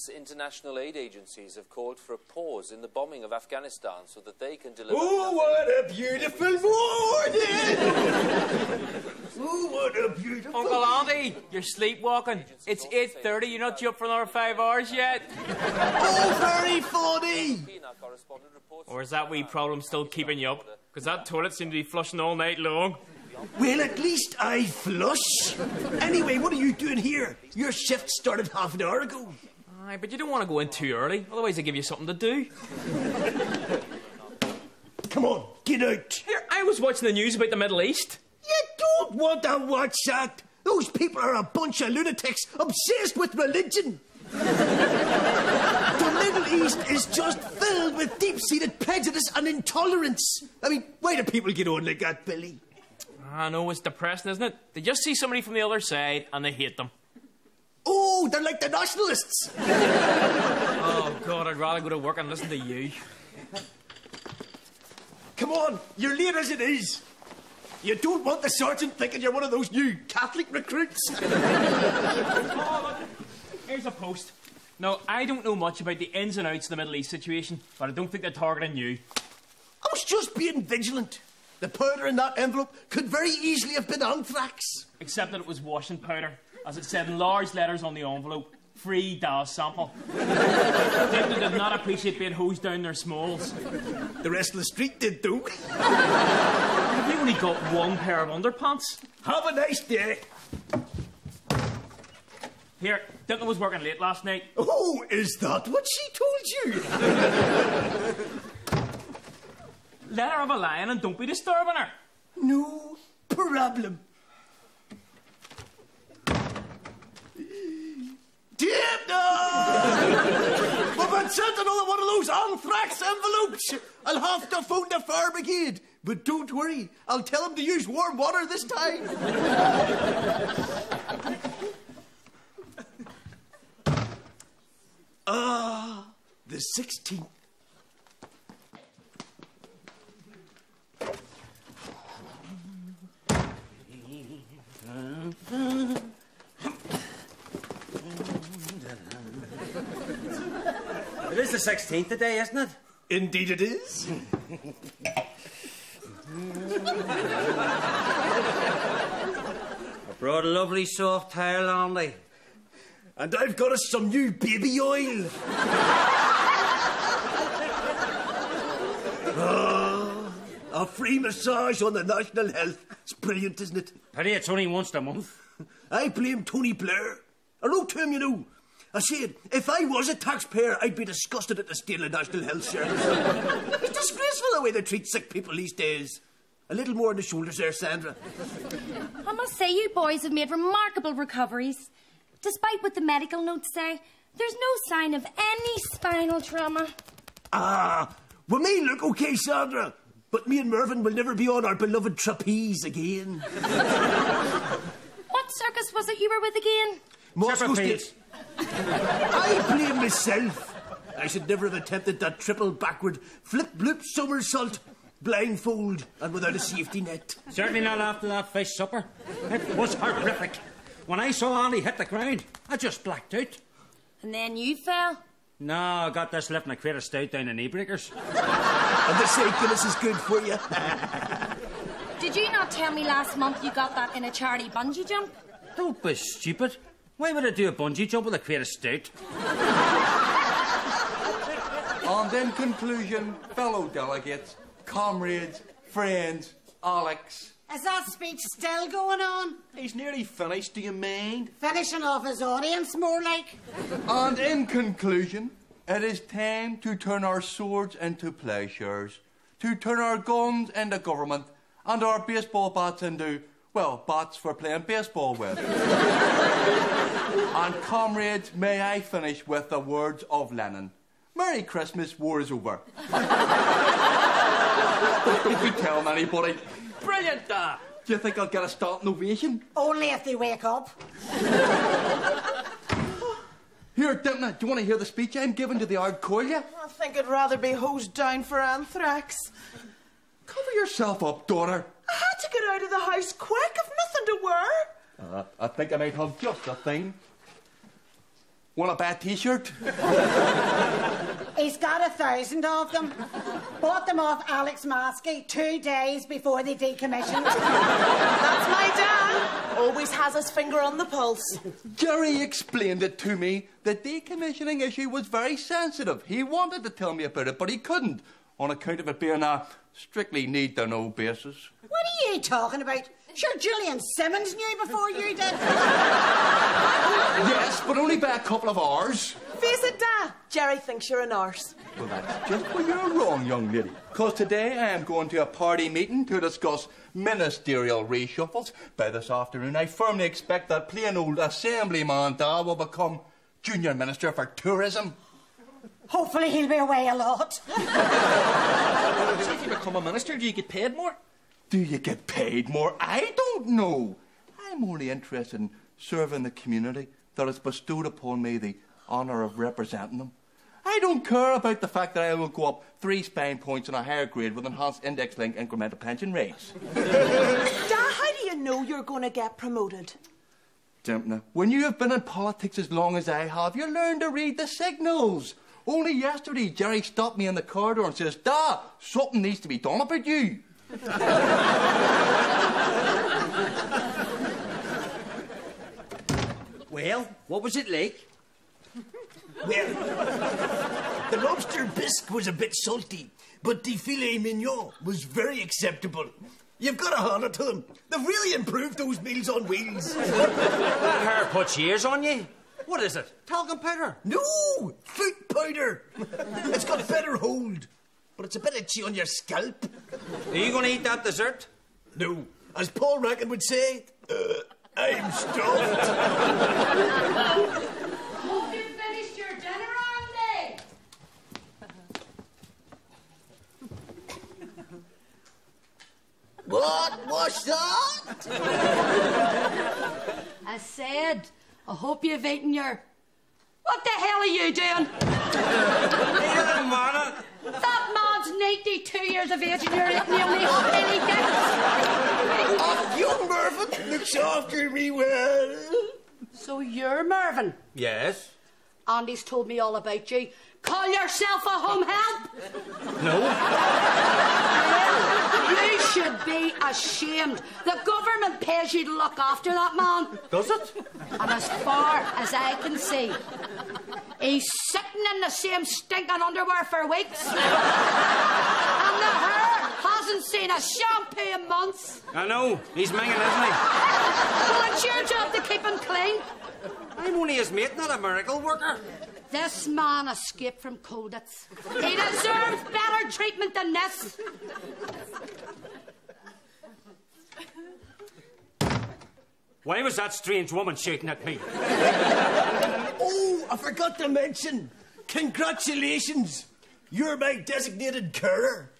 6 international aid agencies have called for a pause in the bombing of Afghanistan so that they can deliver... Oh, what a beautiful morning! Oh, what a beautiful... Uncle Andy, you're sleepwalking. It's 8:30. You're not due up for another 5 hours yet. Oh, very funny! Or is that wee problem still keeping you up? Because that toilet seemed to be flushing all night long. Well, at least I flush. Anyway, what are you doing here? Your shift started half an hour ago. Aye, but you don't want to go in too early. Otherwise they give you something to do. Come on, get out. Here, I was watching the news about the Middle East. You don't want to watch that. Those people are a bunch of lunatics obsessed with religion. The Middle East is just filled with deep-seated prejudice and intolerance. I mean, why do people get on like that, Billy? I know, it's depressing, isn't it? They just see somebody from the other side and they hate them. Oh, they're like the nationalists. Oh, God, I'd rather go to work and listen to you. Come on, you're late as it is. You don't want the sergeant thinking you're one of those new Catholic recruits. Oh, look. Here's a post. Now, I don't know much about the ins and outs of the Middle East situation, but I don't think they're targeting you. I was just being vigilant. The powder in that envelope could very easily have been anthrax. Except that it was washing powder, as it said in large letters on the envelope. Free DAS sample. People did not appreciate being hosed down their smalls. The rest of the street did, though. Have you only got one pair of underpants? Have a nice day. Here, Dinton was working late last night. Oh, is that what she told you? Let her have a lion and don't be disturbing her. No problem. We've been sent another one of those anthrax envelopes. I'll have to phone the fire brigade. But don't worry, I'll tell them to use warm water this time. The 16th. It is the 16th today, isn't it? Indeed it is. I brought a lovely soft towel, Andy. And I've got us some new baby oil. A free massage on the National Health. It's brilliant, isn't it? Pity it's only once a month. I blame Tony Blair. I wrote to him, you know. I said, if I was a taxpayer, I'd be disgusted at the state of the National Health Service. It's disgraceful the way they treat sick people these days. A little more on the shoulders there, Sandra. I must say you boys have made remarkable recoveries. Despite what the medical notes say, there's no sign of any spinal trauma. We may look okay, Sandra, but me and Mervyn will never be on our beloved trapeze again. What circus was it you were with again? Moscow State. I blame myself. I should never have attempted that triple backward flip-bloop somersault, blindfold and without a safety net. Certainly not after that fish supper. It was horrific. When I saw Andy hit the ground, I just blacked out. And then you fell? No, I got this lifting a crate of stout down in Knee-Breakers. And they say Guinness is good for you. Did you not tell me last month you got that in a charity bungee jump? Don't be stupid. Why would I do a bungee jump with a crate of stout? And in conclusion, fellow delegates, comrades, friends, Alex. Is that speech still going on? He's nearly finished, do you mind? Finishing off his audience, more like. And in conclusion, it is time to turn our swords into plowshares, to turn our guns into government, and our baseball bats into, well, bats for playing baseball with. And comrades, may I finish with the words of Lenin. Merry Christmas, war is over. Did you tell anybody? Brilliant, Dad! Do you think I'll get a standing ovation? Only if they wake up. Here, Dinton, do you want to hear the speech I'm giving to the Ardcoilia? I think I'd rather be hosed down for anthrax. Cover yourself up, daughter. I had to get out of the house quick. I've nothing to wear. I think I might have just a thing. Want a bad T-shirt? He's got 1,000 of them. Bought them off Alex Maskey 2 days before they decommissioned. That's my dad. Always has his finger on the pulse. Jerry explained it to me. The decommissioning issue was very sensitive. He wanted to tell me about it, but he couldn't, on account of it being a strictly need-to-know basis. What are you talking about? Sure, Julian Simmons knew before you did. Yes, but only by a couple of hours. Face it, Dad. Jerry thinks you're an arse. Well, that's just where you're wrong, young lady. Because today I am going to a party meeting to discuss ministerial reshuffles. By this afternoon, I firmly expect that plain old Assemblyman Dad will become Junior Minister for Tourism. Hopefully he'll be away a lot. So if you become a minister, do you get paid more? Do you get paid more? I don't know. I'm only interested in serving the community that has bestowed upon me the honour of representing them. I don't care about the fact that I will go up 3 spine points on a higher grade with enhanced index-linked incremental pension rates. Dad, how do you know you're going to get promoted? Dimpna, when you have been in politics as long as I have, you learn to read the signals. Only yesterday, Jerry stopped me in the corridor and says, "Dad, something needs to be done about you." Well, what was it like? Well, the lobster bisque was a bit salty, but the filet mignon was very acceptable. You've got to hand it to them. They've really improved those meals on wheels. That hair puts years on you. What is it? Talcum powder? No, foot powder. It's got better hold, but it's a bit itchy on your scalp. Are you going to eat that dessert? No, as Paul Rankin would say, I'm stuffed. Hope you finished your dinner, Andy. What was that? I said, I hope you've eaten your... What the hell are you doing? That man's 92 years of age and you're eating the only anything. Young Mervyn looks after me well. So you're Mervyn? Yes. Andy's told me all about you. Call yourself a home help? No. You should be ashamed. The government pays you to look after that man. Does it? And as far as I can see, he's sitting in the same stinking underwear for weeks. And the hair hasn't seen a shampoo in months. I know. He's minging, isn't he? Well, it's your job to keep him clean. I'm only his mate, not a miracle worker. This man escaped from Colditz. He deserves better treatment than this. Why was that strange woman shouting at me? Oh, I forgot to mention. Congratulations. You're my designated carer.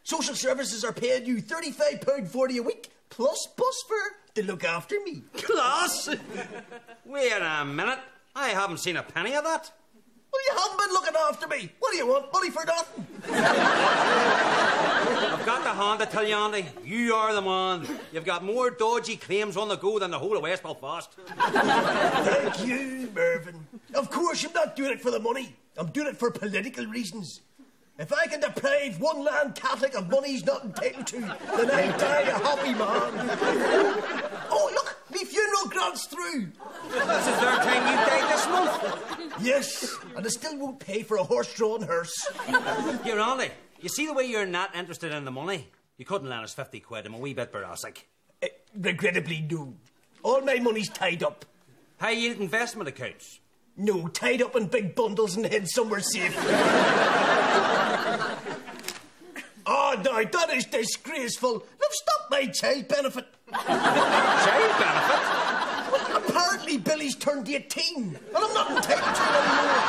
Social services are paying you £35.40 a week, plus bus fare to look after me. Class? Wait a minute. I haven't seen a penny of that. Well, you haven't been looking after me. What do you want? Money for nothing? I've got the hand to tell you, Andy. You are the man. You've got more dodgy claims on the go than the whole of West Belfast. Thank you, Mervyn. Of course, I'm not doing it for the money. I'm doing it for political reasons. If I can deprive one land Catholic of money he's not entitled to, then I'll die a happy man. Oh, look, me funeral grant's through. That's the third time you died this month. Yes, and I still won't pay for a horse-drawn hearse. Here, Andy, you see the way you're not interested in the money? You couldn't lend us 50 quid. I'm a wee bit boracic. Regrettably, no. All my money's tied up. High-yield investment accounts? No, tied up in big bundles and hid somewhere safe. Oh, no, that is disgraceful. They've stopped my child benefit. Child benefit? Well, apparently Billy's turned 18, and I'm not entitled to it anymore.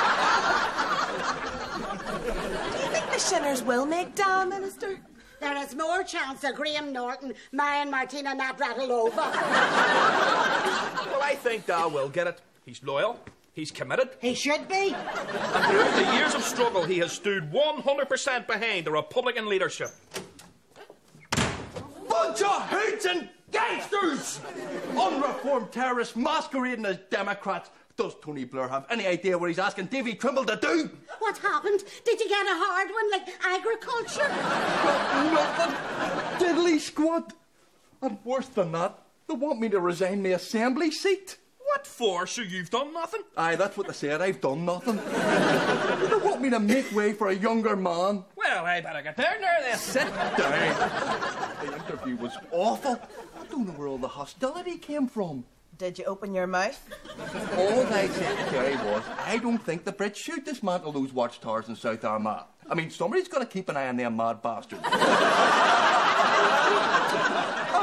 Do you think the Shinners will make Dan Minister? There is more chance of Graham Norton marrying Martina Navratilova. Well, I think Dal will get it. He's loyal. He's committed. He should be. And throughout the years of struggle, he has stood 100% behind the Republican leadership. Bunch of hoots and gangsters! Unreformed terrorists masquerading as Democrats, Does Tony Blair have any idea what he's asking Davy Trimble to do? What happened? Did you get a hard one like agriculture? Nothing. Diddly squat. And worse than that, they want me to resign my assembly seat. What for? So you've done nothing? Aye, that's what they said. I've done nothing. They want me to make way for a younger man. Well, I better get down there then. Sit down. The interview was awful. I don't know where all the hostility came from. Did you open your mouth? All I said to Kerry was, I don't think the Brits should dismantle those watchtowers in South Armagh. I mean, somebody's got to keep an eye on them mad bastards. I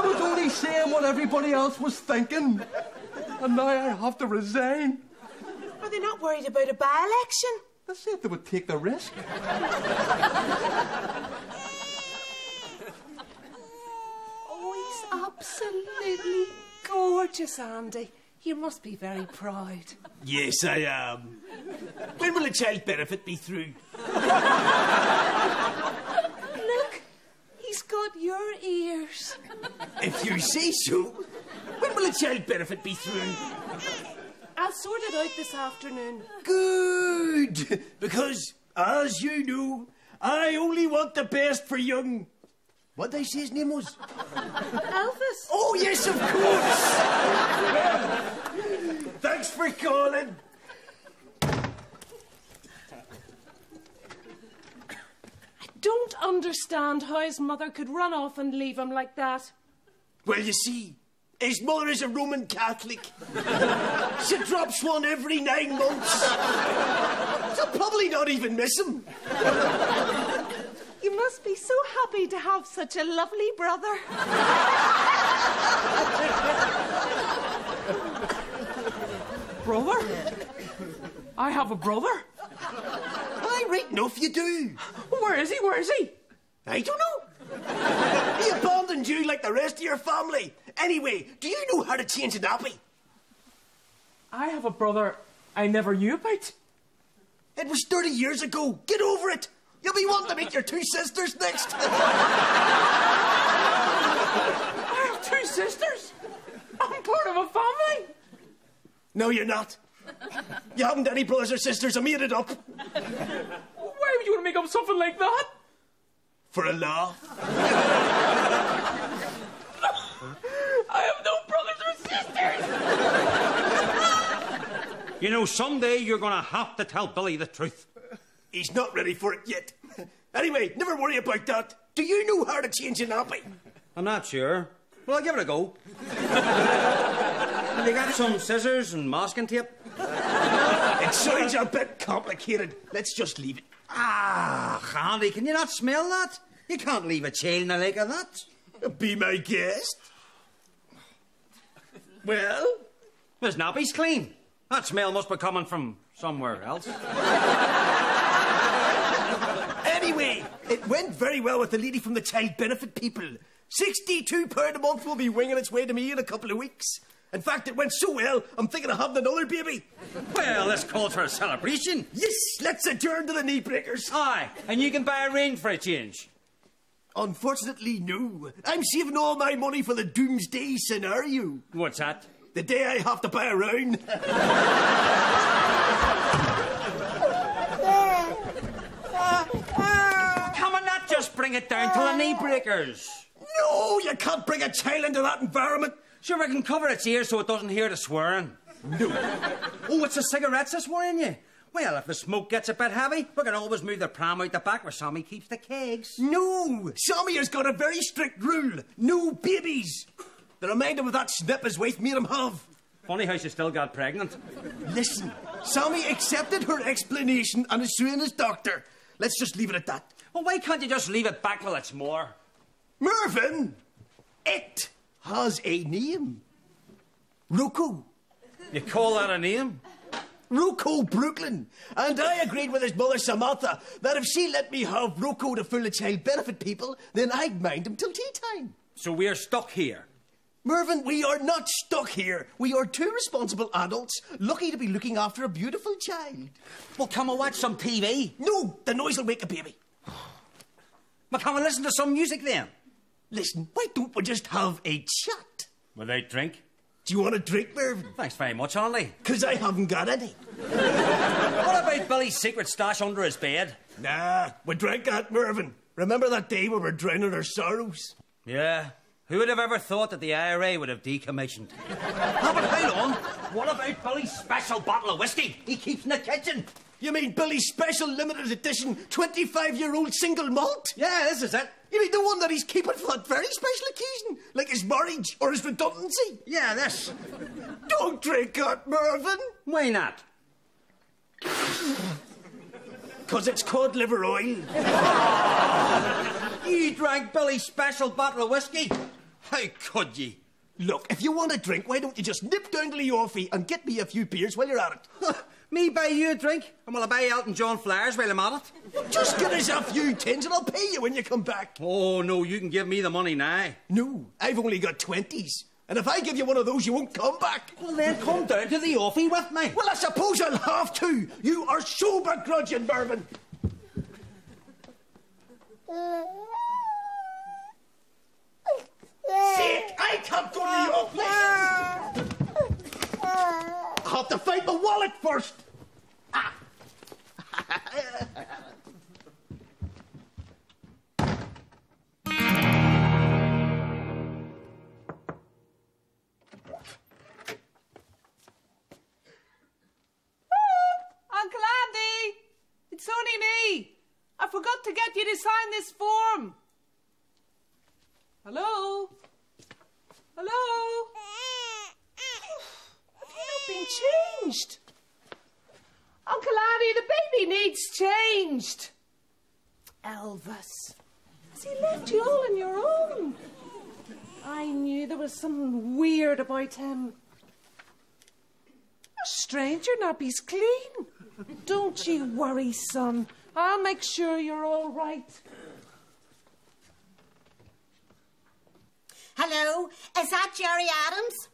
was only saying what everybody else was thinking. And now I have to resign. Are they not worried about a by-election? They said they would take the risk. Oh, he's absolutely gorgeous, Andy. You must be very proud. Yes, I am. When will the child benefit be through? Look, he's got your ears. If you say so. When will the child benefit be through? I'll sort it out this afternoon. Good. Because, as you know, I only want the best for young... What did I say his name was? Elvis. Oh, yes, of course. Thanks for calling. I don't understand how his mother could run off and leave him like that. Well, you see, his mother is a Roman Catholic. She drops one every 9 months. She'll probably not even miss him. You must be so happy to have such a lovely brother. Brother? I have a brother? Aye, right enough you do. Where is he? Where is he? I don't know. He abandoned you like the rest of your family. Anyway, do you know how to change a nappy? I have a brother I never knew about. It was 30 years ago. Get over it. You'll be wanting to meet your 2 sisters next. I have 2 sisters? I'm part of a family. No, you're not. You haven't any brothers or sisters. I made it up. Why would you want to make up something like that? For a laugh. I have no brothers or sisters. You know, someday you're going to have to tell Billy the truth. He's not ready for it yet. Anyway, never worry about that. Do you know how to change a nappy? I'm not sure. Well, I'll give it a go. Have you got some scissors and masking tape? It sounds a bit complicated. Let's just leave it. Ah, Andy, can you not smell that? You can't leave a child in the lake of that. Be my guest. Well? His nappy's clean. That smell must be coming from somewhere else. Anyway, it went very well with the lady from the child benefit people. £62 a month will be winging its way to me in a couple of weeks. In fact, it went so well, I'm thinking of having another baby. Well, this calls for a celebration. Yes, let's adjourn to the knee breakers. Aye, and you can buy a ring for a change. Unfortunately, no. I'm saving all my money for the doomsday scenario. What's that? The day I have to buy a round. Come on, not just bring it down to the knee breakers. No, you can't bring a child into that environment. Sure, we can cover its ears so it doesn't hear the swearing. No. Oh, it's the cigarettes that's worrying you. Well, if the smoke gets a bit heavy, we can always move the pram out the back where Sammy keeps the kegs. No, Sammy has got a very strict rule. No babies. The reminder of that snip his wife made him have. Funny how she still got pregnant. Listen, Sammy accepted her explanation and is suing his doctor. Let's just leave it at that. Well, why can't you just leave it back till it's more? Mervyn, it has a name. Rocco. You call that a name? Rocco Brooklyn. And I agreed with his mother Samantha that if she let me have Rocco to fool the child benefit people, then I'd mind him till tea time. So we're stuck here. Mervyn, we are not stuck here. We are 2 responsible adults, lucky to be looking after a beautiful child. Well, come and watch some TV. No, the noise will wake a baby. Well, come and listen to some music then. Listen, why don't we just have a chat? Without drink? Do you want a drink, Mervyn? Thanks very much, Andy. Because I haven't got any. What about Billy's secret stash under his bed? Nah, we drank that, Mervyn. Remember that day we were drowning our sorrows? Yeah. Who would have ever thought that the IRA would have decommissioned? Oh, but hold on. What about Billy's special bottle of whiskey he keeps in the kitchen? You mean Billy's special limited edition 25-year-old single malt? Yeah, this is it. You mean the one that he's keeping for that very special occasion? Like his marriage or his redundancy? Yeah, this. Don't drink that, Mervyn. Why not? Because it's cod liver oil. You drank Billy's special bottle of whiskey? How could ye? Look, if you want a drink, why don't you just nip down to Leofi and get me a few beers while you're at it? Me buy you a drink? And will I buy Elton John flowers while I'm at it? Just get us a few tins and I'll pay you when you come back. Oh, no, you can give me the money now. No, I've only got 20s. And if I give you one of those, you won't come back. Well, then come down to the offie with me. Well, I suppose I'll have to. You are so begrudging, Mervyn. Sick! I can't go to your place! I'll have to find my wallet first! Ah. Uncle Andy! It's only me! I forgot to get you to sign this form. Hello? Hello? Have you not been changed? Uncle Andy, the baby needs changed. Elvis. Has he left you all on your own? I knew there was something weird about him. A stranger nappy's clean. Don't you worry, son. I'll make sure you're all right. Hello, is that Jerry Adams?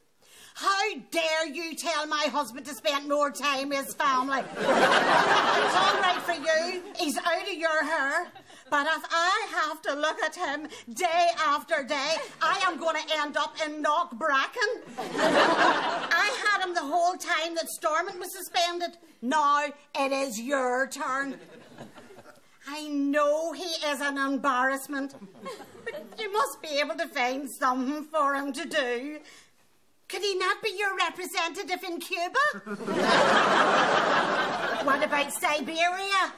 How dare you tell my husband to spend more time with his family? It's all right for you. He's out of your hair. But if I have to look at him day after day, I am going to end up in Knockbracken. I had him the whole time that Stormont was suspended. Now it is your turn. I know he is an embarrassment, but you must be able to find something for him to do. Could he not be your representative in Cuba? What about Siberia?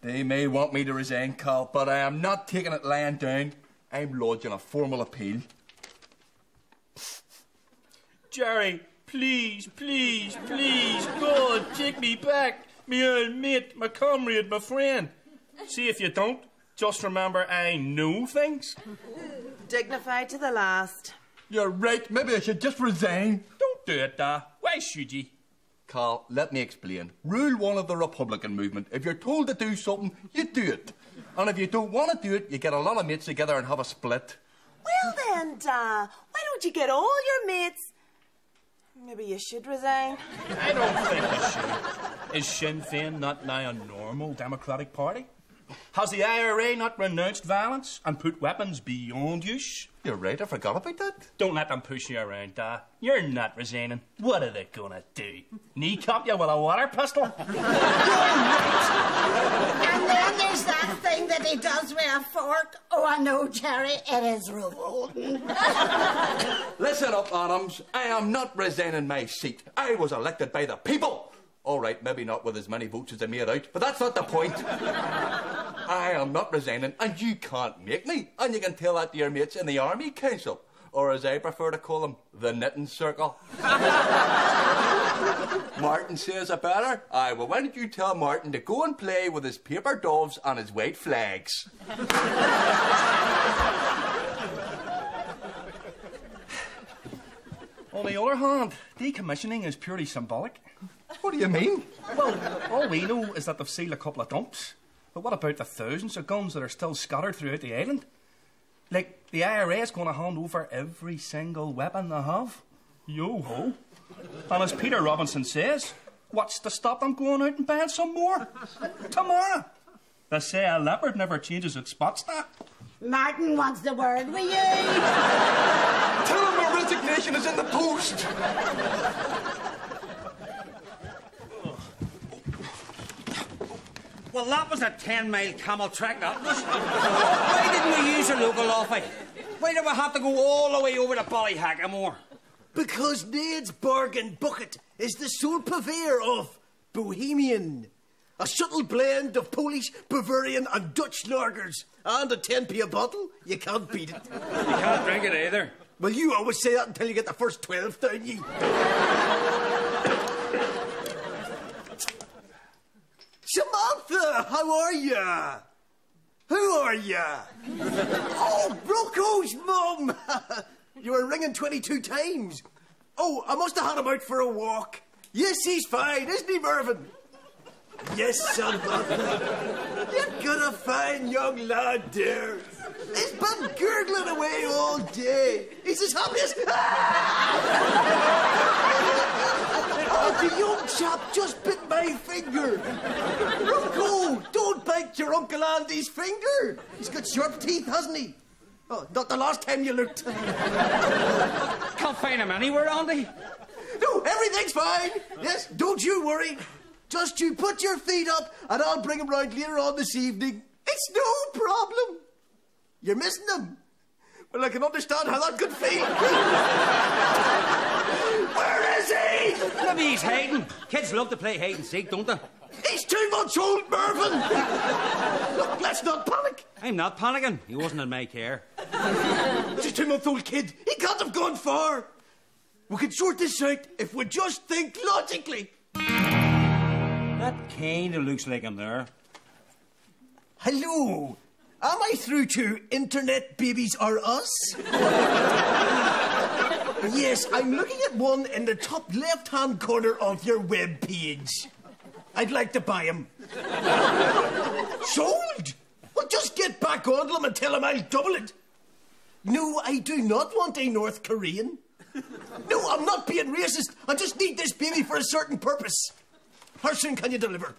They may want me to resign, Carl, but I am not taking it lying down. I'm lodging a formal appeal. Jerry, please, please, please, God, take me back. Me old mate, my comrade, my friend. See if you don't, just remember I know things. Dignified to the last. You're right, maybe I should just resign. Don't do it, Da. Why should ye? Carl, let me explain. Rule 1 of the Republican movement. If you're told to do something, you do it. And if you don't want to do it, you get a lot of mates together and have a split. Well then, Da, why don't you get all your mates? Maybe you should resign. I don't think you should. Is Sinn Féin not now a normal democratic party? Has the IRA not renounced violence and put weapons beyond use? You're right, I forgot about that. Don't let them push you around, Da. You're not resigning. What are they gonna do? Kneecap you with a water pistol? And then there's that thing that he does with a fork. Oh, I know, Jerry, it is revolting. Listen up, Adams. I am not resigning my seat. I was elected by the people. All right, maybe not with as many votes as I made out, but that's not the point. I am not resigning, and you can't make me. And you can tell that to your mates in the Army Council, or as I prefer to call them, the Knitting Circle. Martin says it better. Aye, well, why don't you tell Martin to go and play with his paper doves and his white flags? On the other hand, decommissioning is purely symbolic. What do you mean? Well, all we know is that they've sealed a couple of dumps. But what about the thousands of guns that are still scattered throughout the island? Like, the IRA is going to hand over every single weapon they have. Yo-ho. And as Peter Robinson says, what's to stop them going out and buying some more? Tomorrow. They say a leopard never changes its spots, that. Martin wants the word with you. Tell him my resignation confession is in the post. Well, that was a 10-mile camel track, that was. Why didn't we use a local offie? Why did we have to go all the way over to Ballyhackamore? Because Nade's Bargain Bucket is the sole purveyor of Bohemian. A subtle blend of Polish, Bavarian and Dutch lagers. And a 10p a bottle. You can't beat it. You can't drink it either. Well, you always say that until you get the first 12 down ye. Samantha, how are ya? Who are ya? Oh, Rocco's mum. You were ringing 22 times. Oh, I must have had him out for a walk. Yes, he's fine, isn't he, Mervyn? Yes, Samantha. You've got a fine young lad there. He's been gurgling away all day. He's as happy as... Oh, the young chap just bit my finger. Rocco, don't bite your Uncle Andy's finger. He's got sharp teeth, hasn't he? Oh, not the last time you looked. Can't find him anywhere, Andy. No, everything's fine. Yes, don't you worry. Just you put your feet up and I'll bring him round later on this evening. It's no problem. You're missing him. Well, I can understand how that could feel. Where is he? Maybe he's hiding. Kids love to play hide and seek, don't they? He's too much old, Mervyn. Look, let's not panic. I'm not panicking. He wasn't in my care. He's a 2-month-old kid. He can't have gone far. We can sort this out if we just think logically. That kind of looks like him there. Hello. Am I through to Internet Babies Are Us? Yes, I'm looking at one in the top left-hand corner of your web page. I'd like to buy him. Sold? Well, just get back on them and tell him I'll double it. No, I do not want a North Korean. No, I'm not being racist. I just need this baby for a certain purpose. How soon can you deliver?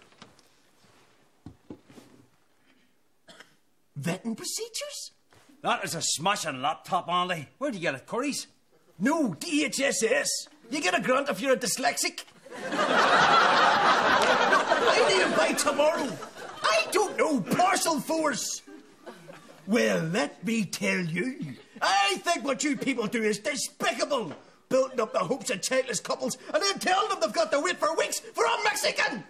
Vetting procedures? That is a smashing laptop, Andy. Where'd you get it, Curry's? No, DHSS. You get a grant if you're a dyslexic. I need him by tomorrow. I don't know, parcel force. Well, let me tell you, I think what you people do is despicable. Building up the hopes of childless couples and then telling them they've got to wait for weeks for a Mexican.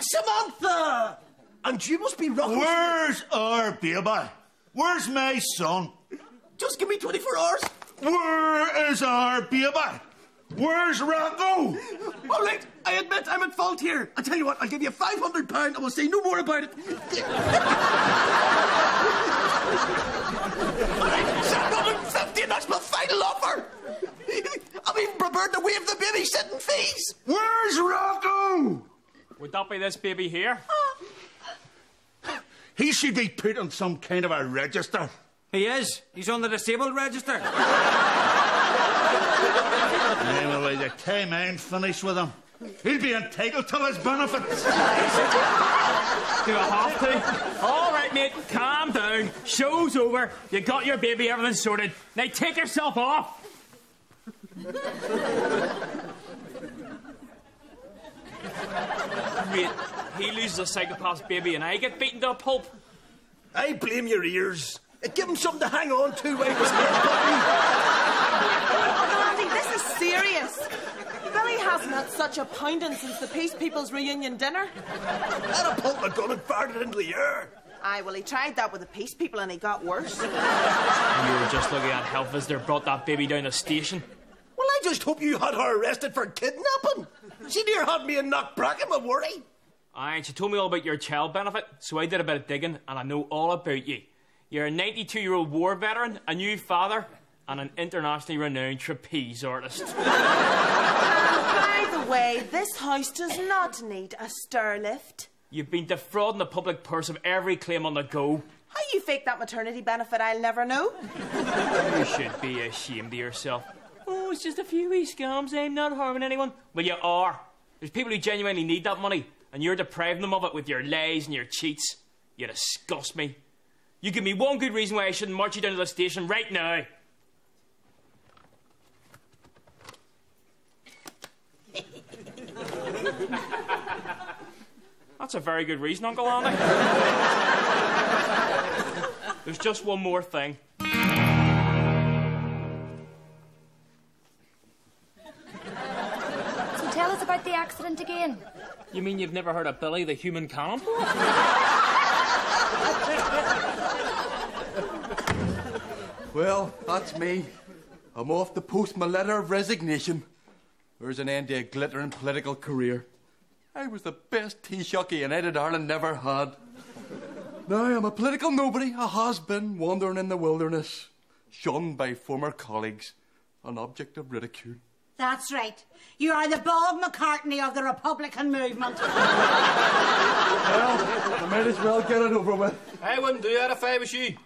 Samantha! And you must be Rocco. Where's our baby? Where's my son? Just give me 24 hours. Where is our baby? Where's Rocco? All right, I admit I'm at fault here. I tell you what, I'll give you £500 and we'll say no more about it. All right, 750 and that's my final offer. I'm even prepared to waive the babysitting fees. Where's Rocco? Would that be this baby here? He should be put on some kind of a register. He is. He's on the disabled register. Anyway, the time I'm finished with him, he'll be entitled to his benefits. Do I have to? All right, mate, calm down. Show's over. You got your baby, everything's sorted. Now take yourself off. Wait, he loses a psychopath's baby and I get beaten to a pulp? I blame your ears. Give him something to hang on to while his head's Andy, this is serious. Billy hasn't had such a pounding since the Peace People's reunion dinner. Had a pulp of gun and fired it into the air. Aye, well, he tried that with the Peace People and he got worse. You were just looking at health visitor brought that baby down the station. Well, I just hope you had her arrested for kidnapping. She near had me in Knockbracken, my worry. Aye, and she told me all about your child benefit, so I did a bit of digging and I know all about you. You're a 92-year-old war veteran, a new father, and an internationally renowned trapeze artist. By the way, this house does not need a stair lift. You've been defrauding the public purse of every claim on the go. How you fake that maternity benefit, I'll never know. You should be ashamed of yourself. Oh, it's just a few wee scams, I'm not harming anyone. Well, you are. There's people who genuinely need that money, and you're depriving them of it with your lies and your cheats. You disgust me. You give me one good reason why I shouldn't march you down to the station right now. That's a very good reason, Uncle Andy. There's just one more thing. So tell us about the accident again. You mean you've never heard of Billy the Human Cannonball? Well, that's me. I'm off to post my letter of resignation. There's an end to a glittering political career. I was the best Taoiseach United Ireland never had. Now I'm a political nobody, a has-been wandering in the wilderness, shunned by former colleagues, an object of ridicule. That's right. You are the Bob McCartney of the Republican movement. Well, I might as well get it over with. I wouldn't do that if I was you.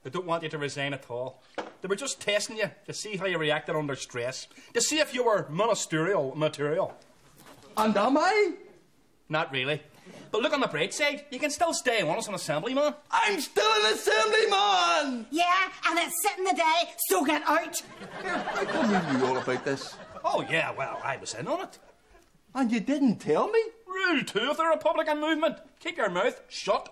I don't want you to resign at all. They were just testing you to see how you reacted under stress, to see if you were ministerial material. And am I? Not really. But look on the bright side, you can still stay on as an assemblyman. I'm still an assemblyman! Yeah, and it's sitting the day, so get out. How come you knew all about this? Oh, yeah, well, I was in on it. And you didn't tell me? Rule 2 of the Republican movement. Keep your mouth shut.